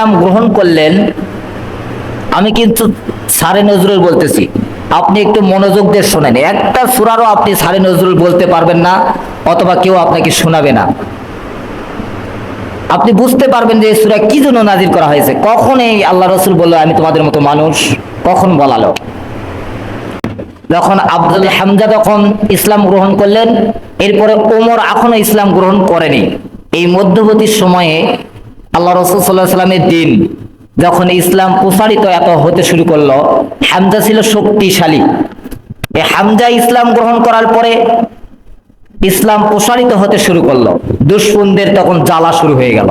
ইসলাম গ্রহণ করলেন, আমি কিন্তু সারে নজরুল বলতেছি, আপনি একটু মনোযোগ দিয়ে শোনেন। একটা সূরারও আপনি সারে নজরুল বলতে পারবেন না, অথবা কেউ আপনাকে শোনাবে না। আপনি বুঝতে পারবেন যে এই সূরা কি জন্য নাজিল করা হয়েছে। কখন এই আল্লাহ রসুল বলল আমি তোমাদের মতো মানুষ, কখন বলালো? যখন আব্দুল হামজা যখন ইসলাম গ্রহণ করলেন, এরপরে ওমর এখনো ইসলাম গ্রহণ করেনি। এই মধ্যবর্তী সময়ে আল্লাহ রসুল সাল্লাহ সাল্লামের দিন যখন ইসলাম প্রসারিত এত হতে শুরু করলো, হামজা ছিল শক্তিশালী। এই হামজা ইসলাম গ্রহণ করার পরে ইসলাম প্রসারিত হতে শুরু করলো, দুশমনদের তখন জ্বালা শুরু হয়ে গেল।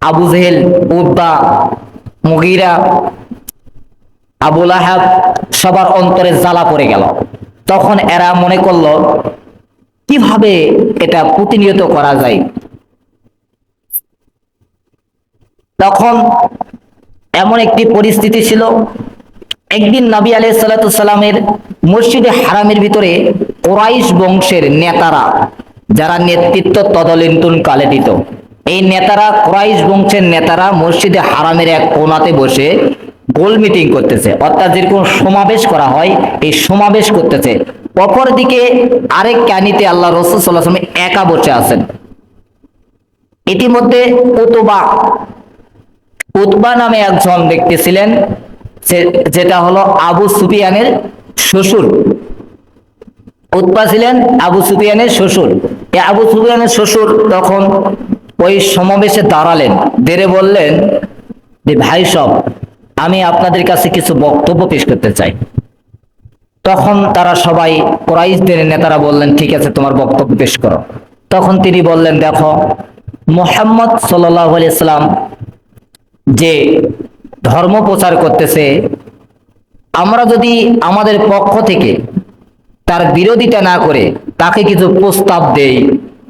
আবু জেহেল, উতবা, মুগীরা, আবু লাহাব সবার অন্তরে জ্বালা পড়ে গেল। তখন এরা মনে করলো কিভাবে এটা প্রতিনিয়ত করা যায়। তখন এমন একটি পরিস্থিতি ছিল, একদিন নবী আলাইহিস সালাতু সালামের মসজিদে হারামের ভিতরে কুরাইশ বংশের নেতারা, যারা নেতৃত্ব তদানীন্তন কালে দিত, এই নেতারা, কুরাইশ বংশের নেতারা মসজিদে হারামের এক কোণাতে বসে গোল মিটিং করতেছে, অর্থাৎ যেরকম সমাবেশ করা হয় এই সমাবেশ করতেছে। অপর দিকে আরেক কানিতে আল্লাহ রাসূল সাল্লাল্লাহু আলাইহি ওয়াসাল্লাম একা বসে আছেন। ইতিমধ্যে উতবা নামে একজন ব্যক্তি ছিলেন, যেটা হলো আবু সুফিয়ানের শ্বশুর। উতবা ছিলেন আবু সুফিয়ানের শ্বশুর। এই আবু সুফিয়ানের শ্বশুর তখন ওই সমাবেশে দাঁড়ালেন, দেরে বললেন যে ভাই সব, আমি আপনাদের কাছে কিছু বক্তব্য পেশ করতে চাই। তখন তারা সবাই, কুরাইশদের নেতারা বললেন ঠিক আছে, তোমার বক্তব্য পেশ করো। তখন তিনি বললেন, দেখো, মুহাম্মদ সাল্লাল্লাহু আলাইহি সাল্লাম যে ধর্ম প্রচার করতেছে, আমরা যদি আমাদের পক্ষ থেকে তার বিরোধিতা না করে তাকে কিছু প্রস্তাব দেই,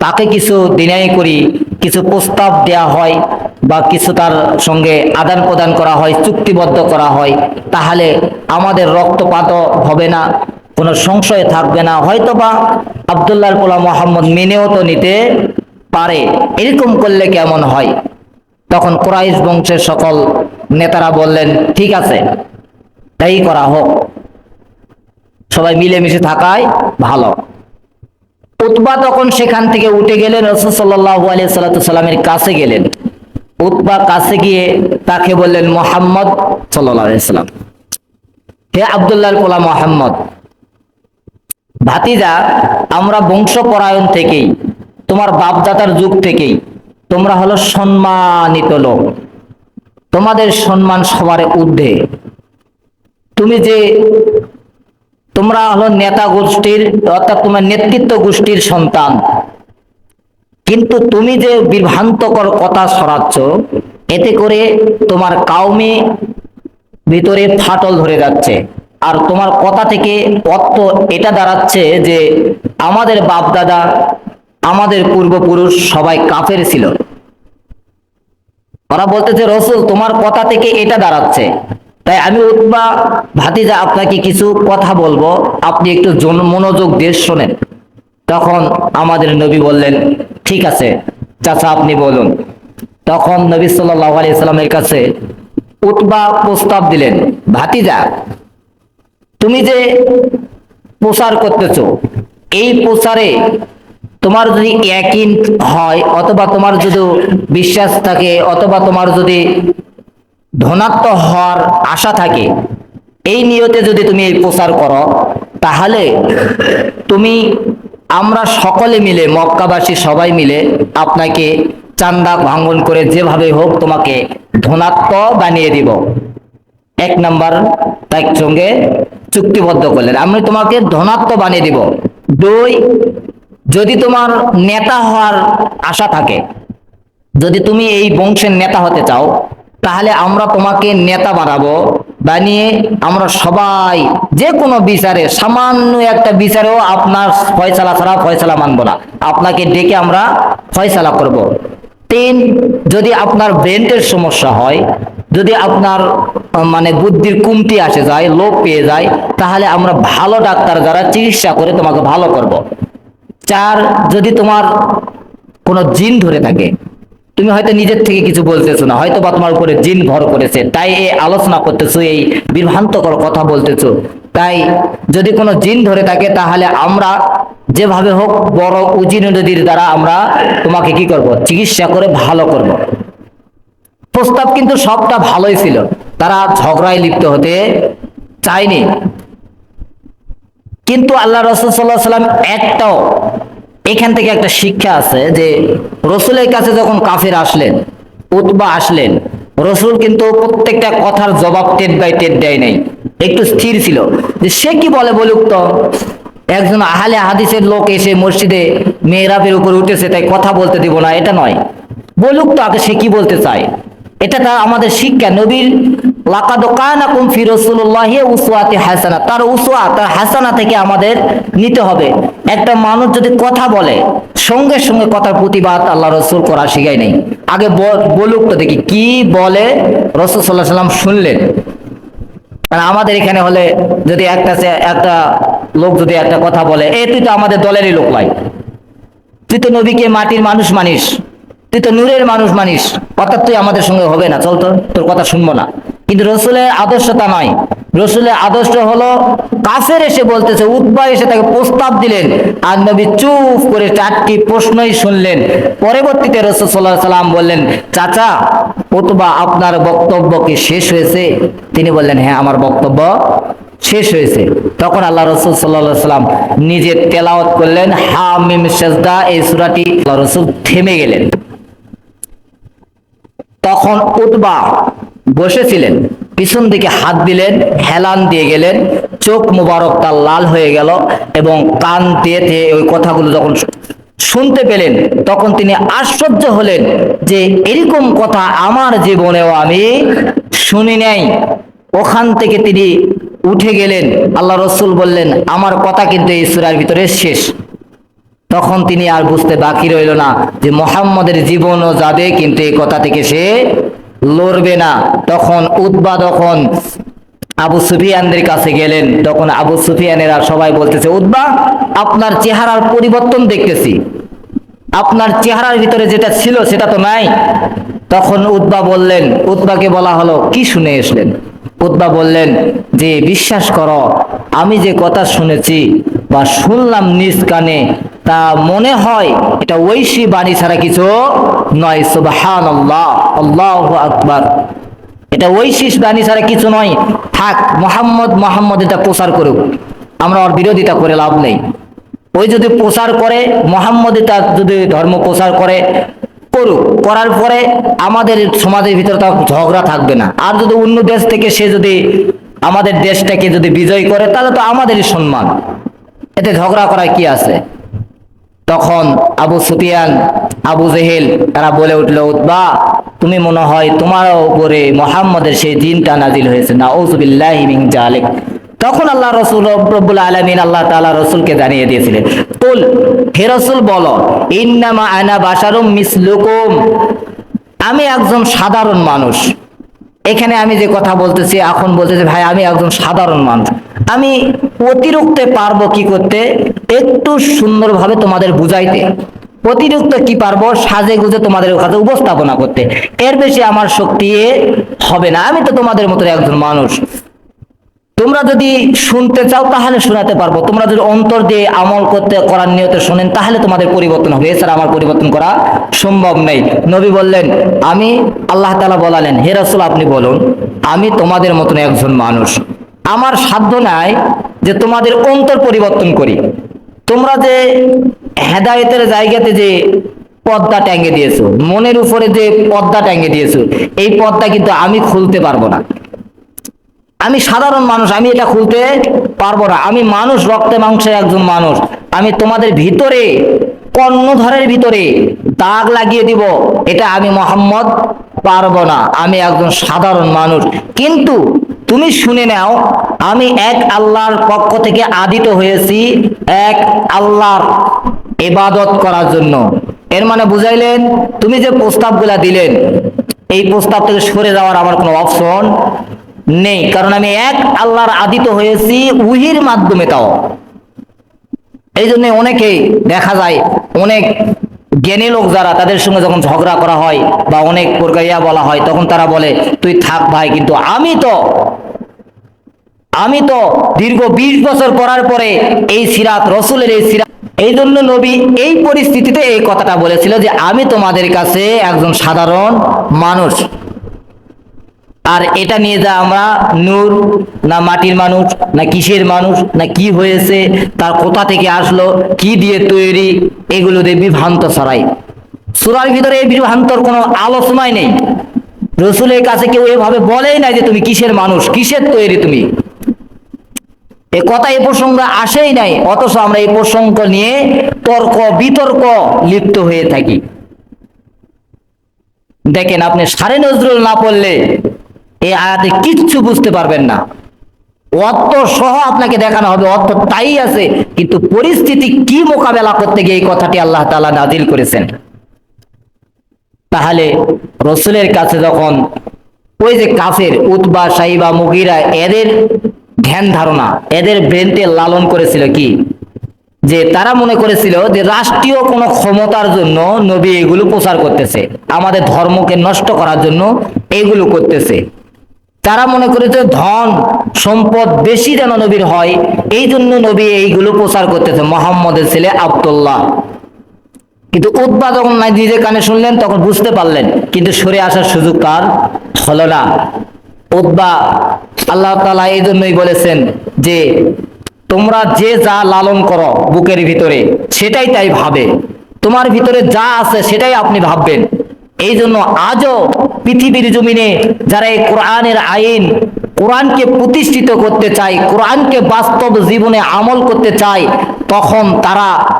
তাকে কিছু ডিনাই করি, কিছু প্রস্তাব দেয়া হয় বা কিছু তার সঙ্গে আদান প্রদান করা হয়, চুক্তিবদ্ধ করা হয়, তাহলে আমাদের রক্তপাত হবে না, কোনো সংশয় থাকবে না, হয়তোবা আব্দুল্লাহর পোলা মোহাম্মদ মেনেও তো নিতে পারে, এরকম করলে কেমন হয়? তখন কুরাইশ বংশের সকল নেতারা বললেন ঠিক আছে, তাই করা হোক, সবাই মিলেমিশে থাকাই ভালো। উতবা তখন সেখান থেকে উঠে গেলেন, রাসূল সাল্লাল্লাহু আলাইহি সাল্লামের কাছে গেলেন। উতবা কাছে গিয়ে তাকে বললেন, মুহাম্মদ সাল্লাল্লাহু আলাইহি সাল্লাম, হে আব্দুল্লাহর পোলা মুহাম্মদ, ভাতিজা, আমরা বংশপরায়ণ থেকেই, তোমার বাপদাদার যুগ থেকেই তোমরা হলো সম্মানিত লোক, তোমাদের সম্মান সবার ঊর্ধ্বে। তোমরা হলো নেতা গোষ্ঠীর, অর্থাৎ তোমার নেতৃত্ব গোষ্ঠীর সন্তান, কিন্তু তুমি যে বিভ্রান্তকর কথা ছড়াচ্ছ, এতে করে তোমার কাউমে ভিতরে ফাটল ধরে যাচ্ছে। আর তোমার কথা থেকে অর্থ এটা দাঁড়াচ্ছে যে আমাদের বাপদাদা, আমাদের পূর্বপুরুষ সবাই কাফের ছিল। ওরা বলতেছে রাসূল, তোমার কথা থেকে এটা দাঁড়াচ্ছে, তাই আমি উতবা ভাতিজা আপনাকে কিছু কথা বলবো, আপনি একটু মনোযোগ দিয়ে শোনেন। তখন আমাদের নবী বললেন ঠিক আছে চাচা, আপনি বলুন। তখন নবী সাল্লাল্লাহু আলাইহি সাল্লামের কাছে উতবা প্রস্তাব দিলেন, ভাতিজা, তুমি যে প্রচার করতেছো, এই প্রচারে তোমার যদি ইয়াকিন হয়, অথবা তোমার যদি বিশ্বাস থাকে, অথবা তোমার যদি ধনাত্ম হওয়ার আশা থাকে, এই নিয়তে যদি তুমি এই প্রচার করো, তাহলে আমরা সকলে মিলে, মক্কাবাসী সবাই মিলে আপনাকে চান্দা ভাঙন করে যেভাবে হোক তোমাকে ধনাত্ম বানিয়ে দিব। এক নাম্বার তার সঙ্গে চুক্তিবদ্ধ করলেন, আমি তোমাকে ধনাত্ম বানিয়ে দিব। দুই, যদি তোমার নেতা হওয়ার আশা থাকে, যদি তুমি এই বংশের নেতা হতে চাও, তাহলে আমরা তোমাকে নেতা বানাবো, বানিয়ে আমরা সবাই যে কোনো বিচারে, সামান্য একটা বিচারেও আপনার ফয়সালা ছাড়া ফয়সালা মানবো না, আপনাকে ডেকে আমরা ফয়সালা করব। তিন, যদি আপনার ব্রেনের সমস্যা হয়, যদি আপনার মানে বুদ্ধির কমতি আসে যায়, লোভ পেয়ে যায়, তাহলে আমরা ভালো ডাক্তার দ্বারা চিকিৎসা করে তোমাকে ভালো করব। চার, যদি তোমার কোনো জিন ধরে থাকে, তুমি হয়তো নিজের থেকে কিছু বলতেছো না, হয়তো বা তোমার উপরে জিন ভর করেছে, তাই এই আলোচনা করতেছো, এই বিভ্রান্তকর কথা বলতেছো। তাই যদি কোনো জিন ধরে থাকে তাহলে আমরা যেভাবে হোক বড় উজি নদীর দ্বারা আমরা তোমাকে কি করব, চিকিৎসা করে ভালো করব। প্রস্তাব কিন্তু সবটা ভালোই ছিল, তারা ঝগড়ায় লিপ্ত হতে চায়নি। কিন্তু আল্লাহ রাসূল সাল্লাল্লাহু আলাইহি সাল্লাম একটাও, এখান থেকে একটা শিক্ষা আছে যে রসুলের কাছে যখন কাফির আসলেন, উতবা আসলেন, রসুল কিন্তু প্রত্যেকটা কথার জবাব টেট বাই টেট দেয় নাই, একটু স্থির ছিল যে সে কি বলে বলুক তো। একজন আহলে হাদিসের লোক এসে মসজিদে মেহরাবের উপর উঠেছে তাই কথা বলতে দিব না, এটা নয়, বলুক তো আগে সে কি বলতে চায়। এটা তার আমাদের শিক্ষা। নবীর লাকাদ কানাকুম ফি রাসূলিল্লাহি উসওয়াতুন হাসানাহ, তার উসওয়া, তার হাসানা থেকে আমাদের নিতে হবে। একটা মানুষ যদি কথা বলে সঙ্গে সঙ্গে কথার প্রতিবাদ আল্লাহ রসুল করা শিখায় নাই, আগে বলুক তো দেখি কি বলে। রাসূল সাল্লাল্লাহু আলাইহি সাল্লাম শুনলেন। আর আমাদের এখানে হলে যদি একটা লোক যদি একটা কথা বলে, তুই তো আমাদের দলেরই লোক ভাই, তুই তো নবীকে মাটির মানুষ মানিস, তুই তো নূরের মানুষ মানিস, অর্থাৎ তুই আমাদের সঙ্গে হবে না, চল তো, তোর কথা শুনবো না। কিন্তু রসুলের আদর্শতা নয়। রসুলের আদর্শ হলো কাফের এসে বলতেছে, উতবা এসে তাকে প্রস্তাব দিলেন আর নবী চুপ করে 4টি প্রশ্নই শুনলেন। পরবর্তীতে রাসূল সাল্লাল্লাহু আলাইহি সাল্লাম বললেন, চাচা উতবা আপনার বক্তব্য কি শেষ হয়েছে? তিনি বললেন, হ্যাঁ আমার বক্তব্য শেষ হয়েছে। তখন আল্লাহ রাসূল সাল্লাল্লাহু আলাইহি সাল্লাম নিজে তেলাওয়াত করলেন হামিম সাজদা, এই সূরাটি। আল্লাহ রাসূল থেমে গেলেন। তখন উতবা বসেছিলেন, পিছন দিকে হাত দিলেন, হেলান দিয়ে গেলেন, চোখ মুবারক তার লাল হয়ে গেল এবং কান দিয়ে ওই কথাগুলো যখন শুনতে পেলেন তখন তিনি আশ্চর্য হলেন যে এরকম কথা আমার জীবনেও আমি শুনি নাই। ওখান থেকে তিনি উঠে গেলেন। আল্লাহ রসুল বললেন, আমার কথা কিন্তু এই সূরার ভিতরে শেষ। তখন তিনি আর বুঝতে বাকি রইল না যে মুহাম্মদের জীবনও যাবে, কিন্তু এই কথা থেকে সে লড়বে না। তখন উতবা যখন আবু সুফিয়ানদের কাছে গেলেন, তখন আবু সুফিয়ানেরা সবাই বলতেছে, উতবা আপনার চেহারার পরিবর্তন দেখতেছি, আপনার চেহারার ভিতরে যেটা ছিল সেটা তো নাই। তখন উতবা বললেন, উতবাকে বলা হলো, কি শুনে এসলেন? উতবা বললেন যে বিশ্বাস করো, আমি যে কথা শুনেছি বা শুনলাম নিজ কানে, তা মনে হয় এটা ঐশী বাণী ছাড়া কিছু নয়। সুবহানাল্লাহ, আল্লাহু আকবার। এটা ঐশী বাণী ছাড়া কিছু নয়। থাক, মোহাম্মদ এটা প্রচার করুক, আমরা ওর বিরোধিতা করে লাভ নেই। ওই যদি প্রচার করে, মোহাম্মদ এটা যদি ধর্ম প্রচার করে, করুক, করার পরে আমাদের সমাজের ভিতরে তো ঝগড়া থাকবে না। আর যদি অন্য দেশ থেকে সে যদি আমাদের দেশটাকে যদি বিজয় করে তাহলে তো আমাদেরই সম্মান, এতে ঝগড়া করার কি আছে? তখন আবু সুফিয়ান, আবু জেহেল তারা বলে উঠলো, উতবা তুমি মনে হয় তোমার উপরে মুহাম্মদের সেই জিনটা নাজিল হয়েছে, নাউযু বিল্লাহি মিন যালিক। তখন আল্লাহ রাসূল রব্বুল আলামিন আল্লাহ তাআলা রাসূলকে জানিয়ে দিয়েছিলেন, কুল, হে রাসূল বলো, ইন্নামা আনা বাশারুম মিসলুকুম, আমি একজন সাধারণ মানুষ। এখানে আমি যে কথা বলতেছি, এখন বলতেছি ভাই আমি একজন সাধারণ মানুষ, আমি অতিরিক্ত পারবো কি করতে, একটু সুন্দরভাবে তোমাদের বুঝাইতে। অতিরিক্ত কি পারবো, সাজে গুজে তোমাদের কাছে উপস্থাপনা করতে। এর বেশি আমার শক্তি হবে না। আমি তো তোমাদের মতো একজন মানুষ। তোমরা যদি শুনতে চাও তাহলে শোনাতে পারবো, তোমরা যদি অন্তর দিয়ে আমল করার নিয়তে শোনেন তাহলে তোমাদের পরিবর্তন হবে, এছাড়া আমার পরিবর্তন করা সম্ভব নেই। নবী বললেন, আমি, আল্লাহ তাআলা বলালেন, হে রাসূল আপনি বলুন, আমি তোমাদের মতন একজন মানুষ, আমার সাধ্য নাই যে তোমাদের অন্তর পরিবর্তন করি। তোমরা যে হেদায়েতের জায়গাতে যে পর্দা টাঙ্গে দিয়েছো, মনের উপরে যে পর্দা টাঙ্গে দিয়েছো, এই পর্দা কিন্তু আমি খুলতে পারবো না। আমি সাধারণ মানুষ, আমি এটা খুলতে পারবো না। আমি মানুষ, রক্তে মাংসের একজন মানুষ। আমি তোমাদের ভিতরে, কর্ণধারের ভিতরে দাগ লাগিয়ে দিব, এটা আমি মুহাম্মদ পারবো না। আমি একজন সাধারণ মানুষ। কিন্তু তুমি শুনে নাও, আমি এক আল্লাহর পক্ষ থেকে আদিত হয়েছি, এক আল্লাহর ইবাদত করার জন্য। এর মানে বুঝাইলেন, তুমি যে প্রস্তাবগুলা দিলেন, এই প্রস্তাব থেকে সরে যাওয়ার আমার কোনো অপশন নেই, কারণ আমি এক আল্লাহর আদিত হয়েছি উহির মাধ্যমে। তাও এই জন্য অনেকেই দেখা যায়, অনেক জ্ঞানী লোক যারা, তাদের সঙ্গে যখন ঝগড়া করা হয় বা অনেক প্রকারিয়া বলা হয়, তখন তারা বলে তুই থাক ভাই, কিন্তু আমি তো দীর্ঘ 20 বছর পড়ার পরে এই সিরাত, রসুলের এই সিরাত, এই জন্য নবী এই পরিস্থিতিতে এই কথাটা বলেছিল যে আমি তোমাদের কাছে একজন সাধারণ মানুষ। আর এটা নিয়ে যা আমরা নূর না মাটির মানুষ না কিসের মানুষ না কি হয়েছে, তার কোথা থেকে আসলো, কি দিয়ে তৈরি, এগুলো দিয়ে বিভ্রান্ত ছড়াই। সূরার ভিতরে এই বিভ্রান্তর কোনো আলোচনাই নেই। রসুলের কাছে কেউ এভাবে বলেই নাই যে তুমি কিসের মানুষ, কিসের তৈরি তুমি, এ কথা এই প্রসঙ্গে আসেই নাই। অথচ আমরা এই প্রসঙ্গ নিয়ে তর্ক বিতর্ক লিপ্ত হয়ে থাকি। দেখেন, আপনি সারে নজরুল না পড়লে এই আয়াতে কিচ্ছু বুঝতে পারবেন না। অর্থ সহ আপনাকে দেখানো হবে, অর্থ তাই আছে, কিন্তু পরিস্থিতি কি মোকাবেলা করতে গিয়ে এই কথাটি আল্লাহ তাআলা নাজিল করেছেন। তাহলে রসুলের কাছে যখন ওই যে কাফের উতবা, সাইবা, মুগীরা, এদের ধ্যান ধারণা, এদের ব্রেনকে লালন করেছিল কি, যে তারা মনে করেছিল যে রাষ্ট্রীয় কোনো ক্ষমতার জন্য নবী এগুলো প্রচার করতেছে, আমাদের ধর্মকে নষ্ট করার জন্য এগুলো করতেছে। তারা মনে করেছে ধন সম্পদ বেশি যেন নবীর হয়, এই জন্য নবী এইগুলো প্রচার করতেছে, মুহাম্মদের ছেলে আব্দুল্লাহ। কিন্তু উতবা যখন নিজে কানে শুনলেন তখন বুঝতে পারলেন, কিন্তু সরে আসার সুযোগ তার হলো না। উতবা, আল্লাহ তাআলা এই জন্যই বলেছেন যে তোমরা যে যা লালন করো বুকের ভিতরে সেটাই তাই ভাবে, তোমার ভিতরে যা আছে সেটাই আপনি ভাববেন। এই জন্য আজও পৃথিবীর জমিনে যারা এই কোরআনের আইন, কোরআনকে প্রতিষ্ঠিত করতে চায়, কোরআনকে বাস্তব জীবনে আমল করতে চায়, তখন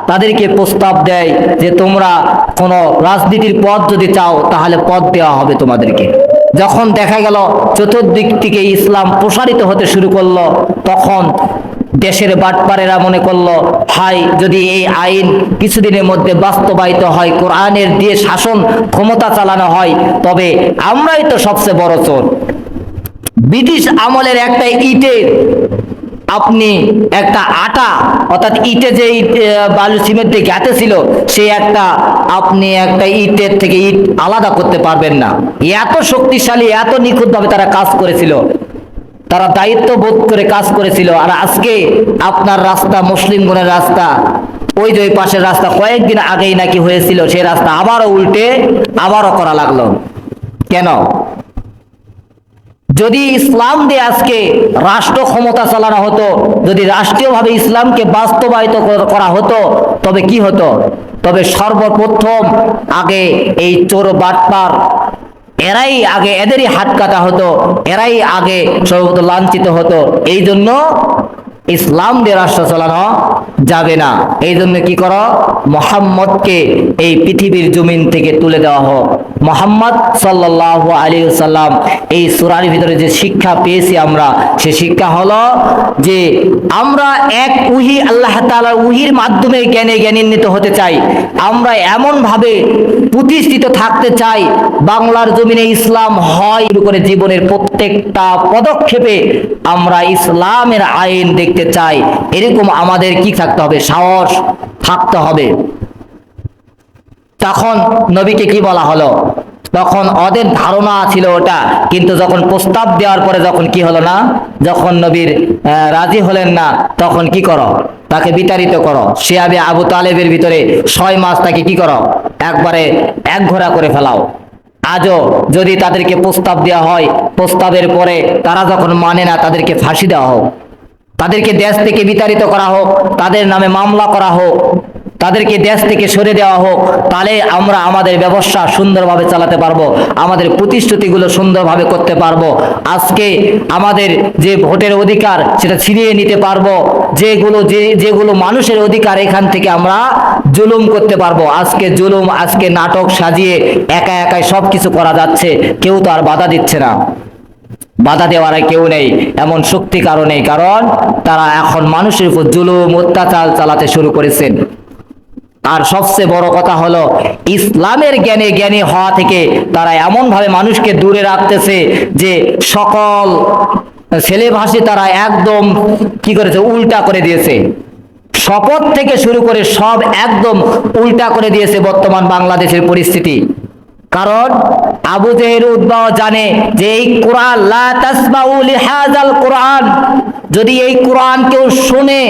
তাদেরকে প্রস্তাব দেয় যে তোমরা কোনো রাজনীতির পথ যদি চাও তাহলে পথ দেওয়া হবে তোমাদেরকে। যখন দেখা গেল চতুর্দিক থেকে ইসলাম প্রসারিত হতে শুরু করলো, তখন দেশের বাটপারেরা মনে করলো হাই, যদি এই আইন কিছুদিনের মধ্যে বাস্তবায়িত হয়, কোরআনের দিয়ে শাসন ক্ষমতা চালানো হয়, তবে আমরাই তো সবচেয়ে বড় চোর। ব্রিটিশ আমলের একটা ইটের আপনি একটা আটা, অর্থাৎ ইটে যে বালু সিমেন্ট দিয়ে গাঁথে ছিল, সেই আপনি একটা ইটের থেকে ইট আলাদা করতে পারবেন না। এত শক্তিশালী, এত নিখুঁতভাবে তারা কাজ করেছিল, তারা দায়িত্ব বোধ করে কাজ করেছিল। আর আজকে আপনার রাস্তা, মুসলিমগণের রাস্তা, ওই যে ওই পাশের রাস্তা কয়েকদিন আগেই নাকি হয়েছিল, সেই রাস্তা আবারও উল্টে আবারও করা লাগলো। কেন? যদি ইসলাম দিয়ে আজকে রাষ্ট্র ক্ষমতা চালানো হতো, যদি রাষ্ট্রীয়ভাবে ইসলামকে বাস্তবায়িত করা হতো, তবে কি হতো? তবে সর্বপ্রথম আগে এই চোর বাটপার এরাই আগে, এদেরই হাত কাটা হতো, এরাই আগে সর্বপ্রথম লাঞ্ছিত হতো। এই জন্য ইসলাম দিয়ে রাষ্ট্র চালানো যাবে না। এই জন্য কি করো, মুহাম্মদকে এই পৃথিবীর জমিন থেকে তুলে দেওয়া হোক। মুহাম্মদ সাল্লাল্লাহু আলাইহি ওয়াসাল্লাম এই সূরার ভিতরে যে শিক্ষা পেয়েছি আমরা, সে শিক্ষা হলো যে আমরা এক ওহী, আল্লাহ তাআলার ওহীর মাধ্যমে জ্ঞানান্বিত হতে চাই। আমরা এমন ভাবে প্রতিষ্ঠিত থাকতে চাই, বাংলার জমিনে ইসলাম হয় করে জীবনের প্রত্যেকটা পদক্ষেপে আমরা ইসলামের আইন দেখতে চাই। এরকম আমাদের কি থাকতে হবে? সাহস থাকতে হবে। তখন নবীকে কি বলা হলো? তখন ওদের ধারণা ছিল ওটা, কিন্তু যখন প্রস্তাব দেওয়ার পরে যখন কি হলো না, যখন নবীর রাজি হলেন না, তখন কি করো? তাকে বিতাড়িত করো। শিয়াবে আবু তালেবের ভিতরে 6 মাস তাকে কি করো? একবারে একঘোরা করে ফেলাও। আজও যদি তাদেরকে প্রস্তাব দেওয়া হয়, প্রস্তাবের পরে তারা যখন মানে না, তাদেরকে ফাঁসি দেওয়া হোক, তাদেরকে দেশ থেকে বিতাড়িত করা হোক, তাদের নামে মামলা করা হোক, তাদেরকে দেশ থেকে সরে দেওয়া হোক, তাহলে আমরা আমাদের ব্যবসা সুন্দরভাবে চালাতে পারবো, আমাদের প্রতিশ্রুতিগুলো সুন্দরভাবে করতে পারবো। আজকে আমাদের যে ভোটের অধিকার সেটা ছিনিয়ে নিতে পারবো, যেগুলো মানুষের অধিকার, এখান থেকে আমরা জুলুম করতে পারবো। আজকে জুলুম, আজকে নাটক সাজিয়ে একা একাই সব কিছু করা যাচ্ছে, কেউ তো আর বাধা দিচ্ছে না, বাধা দেওয়ার কেউ নেই, এমন শক্তি কারণে, কারণ তারা এখন মানুষের উপর জুলুম অত্যাচার চালাতে শুরু করেছেন। আর সবচেয়ে বড় কথা হলো, ইসলামের জ্ঞানী হওয়া থেকে তারা এমন ভাবে মানুষকে দূরে রাখতেছে যে সকল ছেলেভাষী তারা একদম কি করেছে, উল্টা করে দিয়েছে। শপথ থেকে শুরু করে সব একদম উল্টা করে দিয়েছে বর্তমান বাংলাদেশের পরিস্থিতি। কারণ আবু জেহেল উতবা জানে যে এই কোরআন, লা তাসমাউ লিহাযাল কোরআন, যদি এই কোরআন কেউ শুনে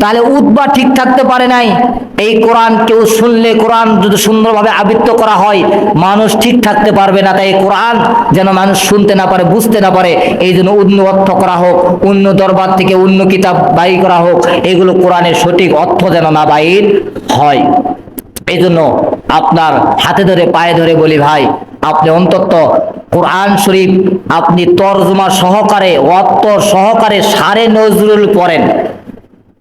তাহলে উতবা ঠিক থাকতে পারে নাই। এই কোরআন কেউ শুনলে, কোরআন যদি সুন্দরভাবে আবৃত্ত করা হয়, মানুষ ঠিক থাকতে পারবে না। তাই কোরআন যেন মানুষ শুনতে না পারে, বুঝতে না পারে, এই জন্য অন্য অর্থ করা হোক, অন্য দরবার থেকে অন্য কিতাব বাইর করা হোক, এগুলো কোরআনের সঠিক অর্থ যেন না বাইর হয়। এই জন্য আপনার হাতে ধরে পায়ে ধরে বলি, ভাই আপনি অন্তত কোরআন শরীফ আপনি তরজমা সহকারে, অর্থ সহকারে সারে নজরুল পড়েন,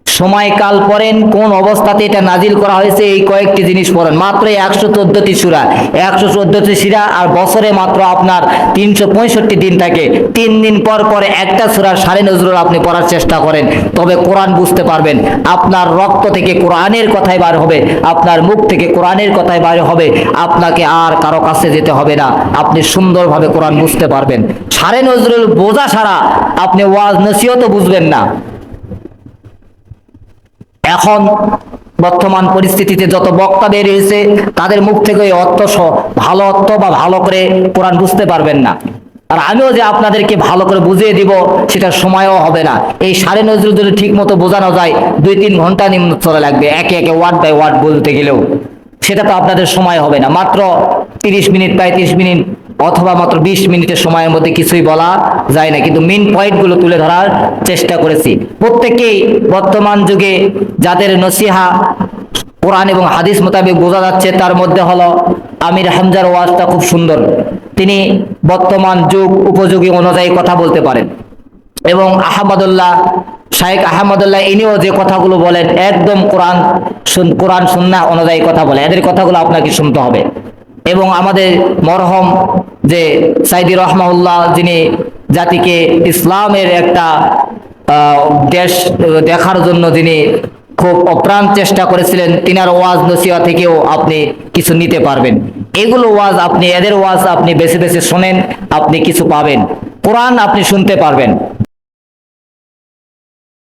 সময়কাল পড়েন, কোন অবস্থাতে এটা নাজিল করা হয়েছে, এই কয়েকটি জিনিস পড়েন। মাত্র 114টি সূরা, 114টি সূরা, আর বছরে মাত্র আপনার 365 দিন থাকে। 3 দিন পর পর একটা সূরার সারে নজরুল আপনি পড়ার চেষ্টা করেন, তবে কোরআন বুঝতে পারবেন। আপনার রক্ত থেকে কোরআনের কথাই বার হবে, আপনার মুখ থেকে কোরআনের কথাই বার হবে, আপনাকে আর কারো কাছে যেতে হবে না, আপনি সুন্দরভাবে কোরআন বুঝতে পারবেন। সারে নজরুল বোঝা ছাড়া আপনি ওয়াজ নসিহতও বুঝবেন না। এখন বর্তমান পরিস্থিতিতে যত বক্তা বের হয়েছে তাদের মুখ থেকে ওই অর্থ, ভালো অর্থ বা ভালো করে কোরআন বুঝতে পারবেন না। আর আমিও যে আপনাদেরকে ভালো করে বুঝিয়ে দিব সেটার সময়ও হবে না। এই সারে নজরুল যদি ঠিক মতো বোঝানো যায় 2-3 ঘন্টা নিম্ন চলে লাগবে, একে একে ওয়ার্ড বাই ওয়ার্ড বলতে গেলেও সেটা তো আপনাদের সময় হবে না। মাত্র 30 মিনিট, প্রায় 30 মিনিট অথবা মাত্র 20 মিনিটের সময়ের মধ্যে কিছুই বলা যায় না, কিন্তু মেইন পয়েন্টগুলো তুলে ধরার চেষ্টা করেছি। প্রত্যেকেই বর্তমান যুগে যাদের নসিহা কোরআন এবং হাদিস মোতাবেক বোঝা যাচ্ছে, তার মধ্যে হলো আমির হামজার ওয়াজটা খুব সুন্দর। তিনি বর্তমান যুগ উপযোগী অনুযায়ী কথা বলতে পারেন, এবং আহমদুল্লাহ, শাইখ আহমদুল্লাহ, ইনিও যে কথাগুলো বলেন একদম কোরআন সুন্নাহ অনুযায়ী কথা বলে। এদের কথাগুলো আপনাকে শুনতে হবে। এবং আমাদের মরহম যে সাইদি রহমাউল্লাহ, যিনি জাতিকে ইসলামের একটা দেশ দেখার জন্য যিনি খুব অপ্রাণ চেষ্টা করেছিলেন, তিনার ওয়াজ নসিহত থেকেও আপনি কিছু নিতে পারবেন। এগুলো ওয়াজ আপনি, এদের ওয়াজ আপনি বেছে বেছে শোনেন, আপনি কিছু পাবেন, কোরআন আপনি শুনতে পারবেন।